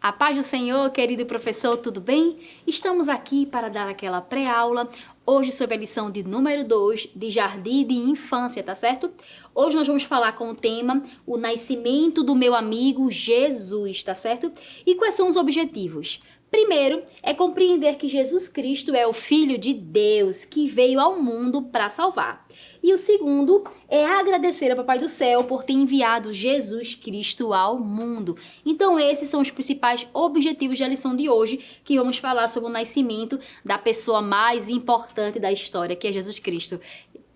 A paz do Senhor, querido professor, tudo bem? Estamos aqui para dar aquela pré-aula, hoje sobre a lição de número 2 de Jardim de Infância, tá certo? Hoje nós vamos falar com o tema o nascimento do meu amigo Jesus, tá certo? E quais são os objetivos? Primeiro, é compreender que Jesus Cristo é o Filho de Deus que veio ao mundo para salvar. E o segundo é agradecer ao Papai do Céu por ter enviado Jesus Cristo ao mundo. Então esses são os principais objetivos da lição de hoje, que vamos falar sobre o nascimento da pessoa mais importante da história, que é Jesus Cristo.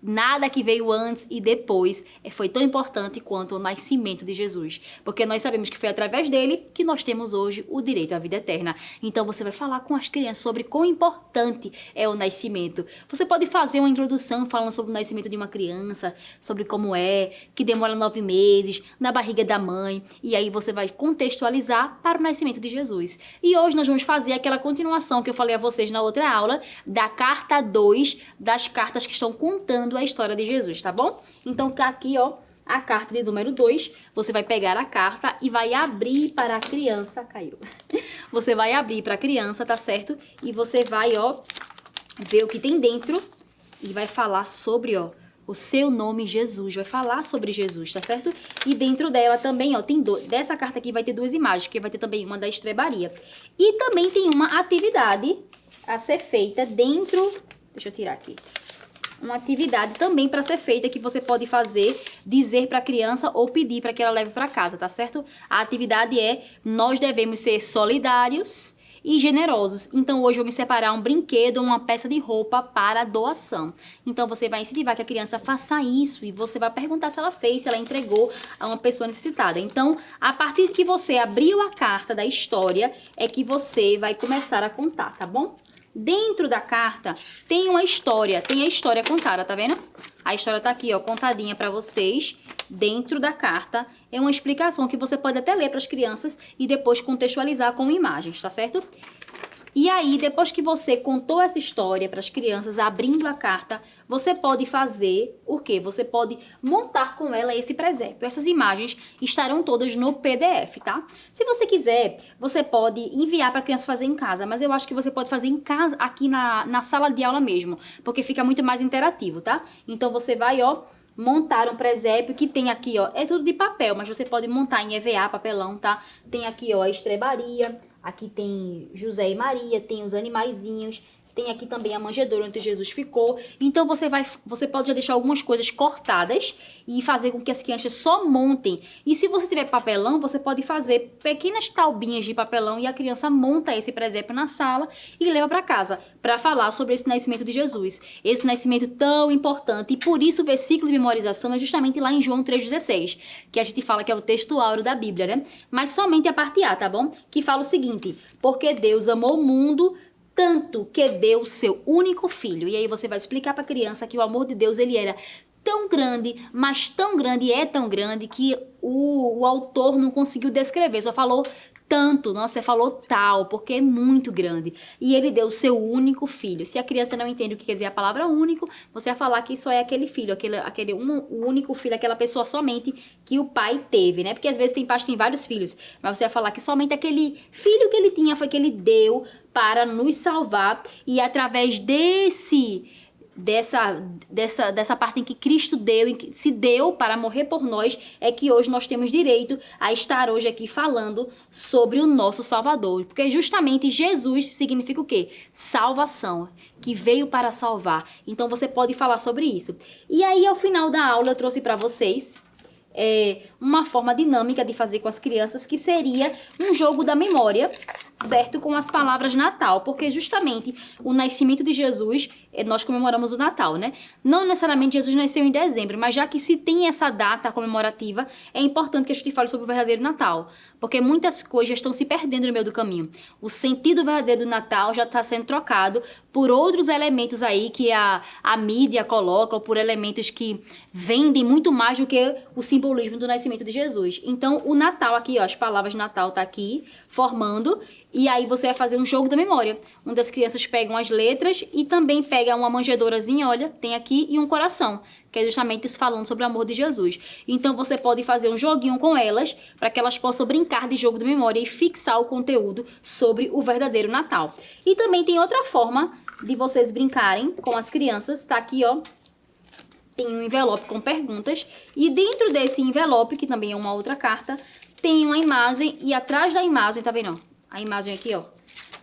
Nada que veio antes e depois foi tão importante quanto o nascimento de Jesus. Porque nós sabemos que foi através dele que nós temos hoje o direito à vida eterna. Então você vai falar com as crianças sobre quão importante é o nascimento. Você pode fazer uma introdução falando sobre o nascimento de uma criança, sobre como é, que demora 9 meses, na barriga da mãe. E aí você vai contextualizar para o nascimento de Jesus. E hoje nós vamos fazer aquela continuação que eu falei a vocês na outra aula, da carta 2, das cartas que estão contando a história de Jesus, tá bom? Então tá aqui, ó, a carta de número 2. Você vai pegar a carta e vai abrir para a criança. Caiu. Você vai abrir para a criança, tá certo? E você vai, ó, ver o que tem dentro e vai falar sobre, ó, o seu nome Jesus. Vai falar sobre Jesus, tá certo? E dentro dela também, ó, tem dessa carta aqui vai ter 2 imagens, que vai ter também uma da estrebaria. E também tem uma atividade a ser feita dentro... Deixa eu tirar aqui. Uma atividade também para ser feita que você pode fazer, dizer para a criança ou pedir para que ela leve para casa, tá certo? A atividade é: nós devemos ser solidários e generosos. Então hoje eu vou me separar um brinquedo ou uma peça de roupa para doação. Então você vai incentivar que a criança faça isso e você vai perguntar se ela fez, se ela entregou a uma pessoa necessitada. Então, a partir de que você abriu a carta da história, é que você vai começar a contar, tá bom? Dentro da carta tem uma história, tem a história contada, tá vendo? A história tá aqui, ó, contadinha pra vocês. Dentro da carta é uma explicação que você pode até ler para as crianças e depois contextualizar com imagens, tá certo? E aí, depois que você contou essa história para as crianças, abrindo a carta, você pode fazer o quê? Você pode montar com ela esse presépio. Essas imagens estarão todas no PDF, tá? Se você quiser, você pode enviar para a criança fazer em casa, mas eu acho que você pode fazer em casa, aqui na sala de aula mesmo, porque fica muito mais interativo, tá? Então você vai, ó, montar um presépio que tem aqui, ó, é tudo de papel, mas você pode montar em EVA, papelão, tá? Tem aqui, ó, a estrebaria, aqui tem José e Maria, tem os animaizinhos, tem aqui também a manjedoura onde Jesus ficou. Então você pode já deixar algumas coisas cortadas e fazer com que as crianças só montem. E se você tiver papelão, você pode fazer pequenas taubinhas de papelão e a criança monta esse presépio na sala e leva para casa para falar sobre esse nascimento de Jesus. Esse nascimento tão importante. E por isso o versículo de memorização é justamente lá em João 3,16, que a gente fala que é o texto áureo da Bíblia, né? Mas somente a parte A, tá bom? Que fala o seguinte: porque Deus amou o mundo tanto que deu o seu único filho. E aí você vai explicar para a criança que o amor de Deus, ele era tão grande, mas tão grande e é tão grande que o autor não conseguiu descrever, só falou tanto, nossa, você falou tal, porque é muito grande. E ele deu o seu único filho. Se a criança não entende o que quer dizer a palavra único, você vai falar que só é aquele filho, o único filho, aquela pessoa somente que o pai teve, né? Porque às vezes tem pais que tem vários filhos, mas você vai falar que somente aquele filho que ele tinha foi que ele deu para nos salvar. E através dessa parte em que Cristo deu, em que se deu para morrer por nós, é que hoje nós temos direito a estar hoje aqui falando sobre o nosso Salvador. Porque justamente Jesus significa o quê? Salvação, que veio para salvar. Então você pode falar sobre isso. E aí, ao final da aula, eu trouxe para vocês uma forma dinâmica de fazer com as crianças, que seria um jogo da memória, certo? Com as palavras Natal, porque justamente o nascimento de Jesus, nós comemoramos o Natal, né? Não necessariamente Jesus nasceu em dezembro, mas já que se tem essa data comemorativa, é importante que a gente fale sobre o verdadeiro Natal, porque muitas coisas estão se perdendo no meio do caminho. O sentido verdadeiro do Natal já está sendo trocado por outros elementos aí que a mídia coloca, ou por elementos que vendem muito mais do que o simbolismo do nascimento de Jesus. Então, o Natal aqui, ó, as palavras Natal tá aqui formando, e aí você vai fazer um jogo da memória, onde as crianças pegam as letras e também pegam pega uma manjedourazinha, olha, tem aqui, e um coração, que é justamente isso falando sobre o amor de Jesus. Então você pode fazer um joguinho com elas, para que elas possam brincar de jogo de memória e fixar o conteúdo sobre o verdadeiro Natal. E também tem outra forma de vocês brincarem com as crianças, tá aqui, ó. Tem um envelope com perguntas, e dentro desse envelope, que também é uma outra carta, tem uma imagem, e atrás da imagem, tá vendo? A imagem aqui, ó,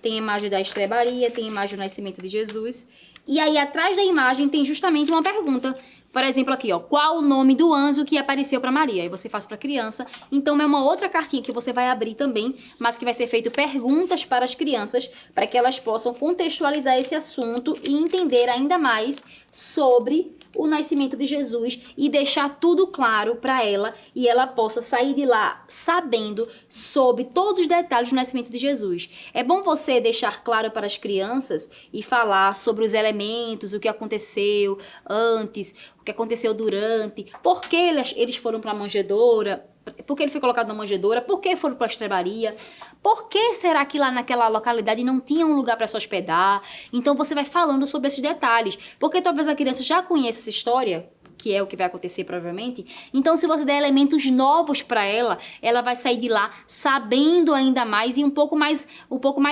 tem a imagem da estrebaria, tem a imagem do nascimento de Jesus, e aí atrás da imagem tem justamente uma pergunta. Por exemplo, aqui, ó, qual o nome do anjo que apareceu para Maria? Aí você faz para a criança. Então, é uma outra cartinha que você vai abrir também, mas que vai ser feito perguntas para as crianças, para que elas possam contextualizar esse assunto e entender ainda mais sobre o nascimento de Jesus e deixar tudo claro para ela e ela possa sair de lá sabendo sobre todos os detalhes do nascimento de Jesus. É bom você deixar claro para as crianças e falar sobre os elementos, o que aconteceu antes, o que aconteceu durante, por que eles foram para a manjedoura, por que ele foi colocado na manjedoura, por que foram para a estrebaria, por que será que lá naquela localidade não tinha um lugar para se hospedar. Então você vai falando sobre esses detalhes, porque talvez a criança já conheça essa história, que é o que vai acontecer provavelmente. Então, se você der elementos novos para ela, ela vai sair de lá sabendo ainda mais e um pouco mais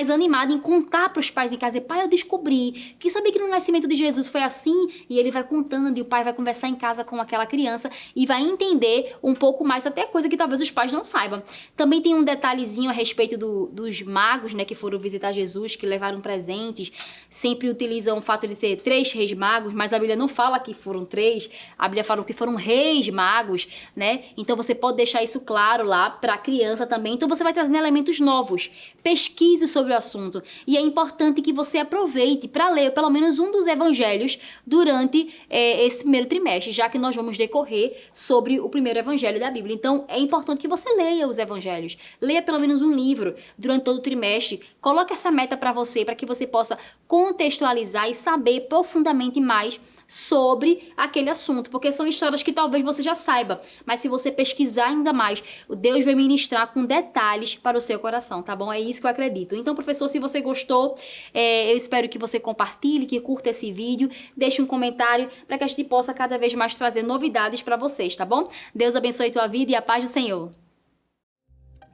animada em contar para os pais em casa. Pai, eu descobri que sabia que no nascimento de Jesus foi assim, e ele vai contando e o pai vai conversar em casa com aquela criança e vai entender um pouco mais, até coisa que talvez os pais não saibam. Também tem um detalhezinho a respeito dos magos, né, que foram visitar Jesus, que levaram presentes. Sempre utilizam o fato de ser 3 reis magos, mas a Bíblia não fala que foram 3. A Bíblia fala que foram reis magos, né? Então você pode deixar isso claro lá para a criança também. Então você vai trazendo elementos novos. Pesquise sobre o assunto. E é importante que você aproveite para ler pelo menos um dos evangelhos durante esse primeiro trimestre, já que nós vamos decorrer sobre o primeiro evangelho da Bíblia. Então é importante que você leia os evangelhos. Leia pelo menos um livro durante todo o trimestre. Coloque essa meta para você, para que você possa contextualizar e saber profundamente mais sobre aquele assunto, porque são histórias que talvez você já saiba, mas se você pesquisar ainda mais, o Deus vai ministrar com detalhes para o seu coração, tá bom? É isso que eu acredito. Então, professor, se você gostou, eu espero que você compartilhe, que curta esse vídeo, deixe um comentário para que a gente possa cada vez mais trazer novidades para vocês, tá bom? Deus abençoe tua vida e a paz do Senhor.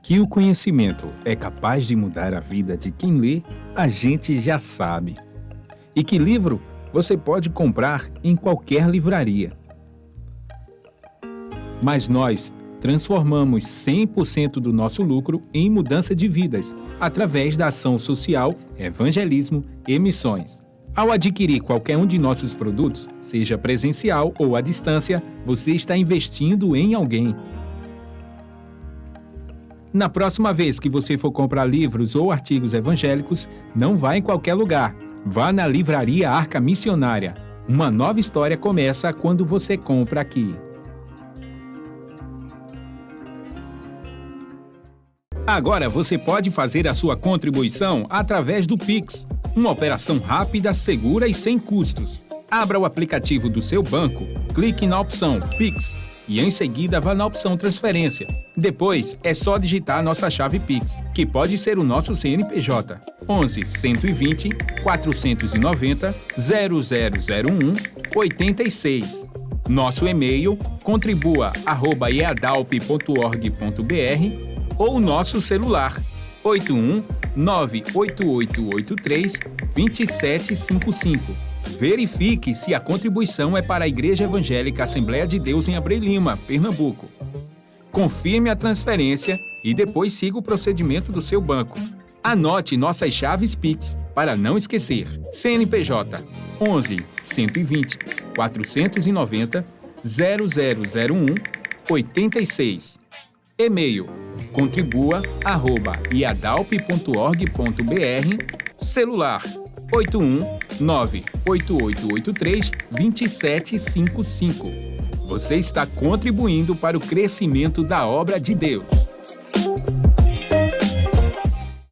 Que o conhecimento é capaz de mudar a vida de quem lê, a gente já sabe. E que livro você pode comprar em qualquer livraria. Mas nós transformamos 100% do nosso lucro em mudança de vidas, através da ação social, evangelismo e missões. Ao adquirir qualquer um de nossos produtos, seja presencial ou à distância, você está investindo em alguém. Na próxima vez que você for comprar livros ou artigos evangélicos, não vá em qualquer lugar. Vá na Livraria Arca Missionária. Uma nova história começa quando você compra aqui. Agora você pode fazer a sua contribuição através do Pix. Uma operação rápida, segura e sem custos. Abra o aplicativo do seu banco, clique na opção Pix e em seguida vá na opção Transferência. Depois é só digitar nossa chave Pix, que pode ser o nosso CNPJ, 11 120 490 0001 86. Nosso e-mail contribua@eadalp.org.br ou nosso celular 81 98883 2755. Verifique se a contribuição é para a Igreja Evangélica Assembleia de Deus em Abreu Lima, Pernambuco. Confirme a transferência e depois siga o procedimento do seu banco. Anote nossas chaves Pix para não esquecer. CNPJ 11 120 490 0001 86. E-mail contribua@iadalp.org.br. Celular 81 98883 2755. Você está contribuindo para o crescimento da obra de Deus.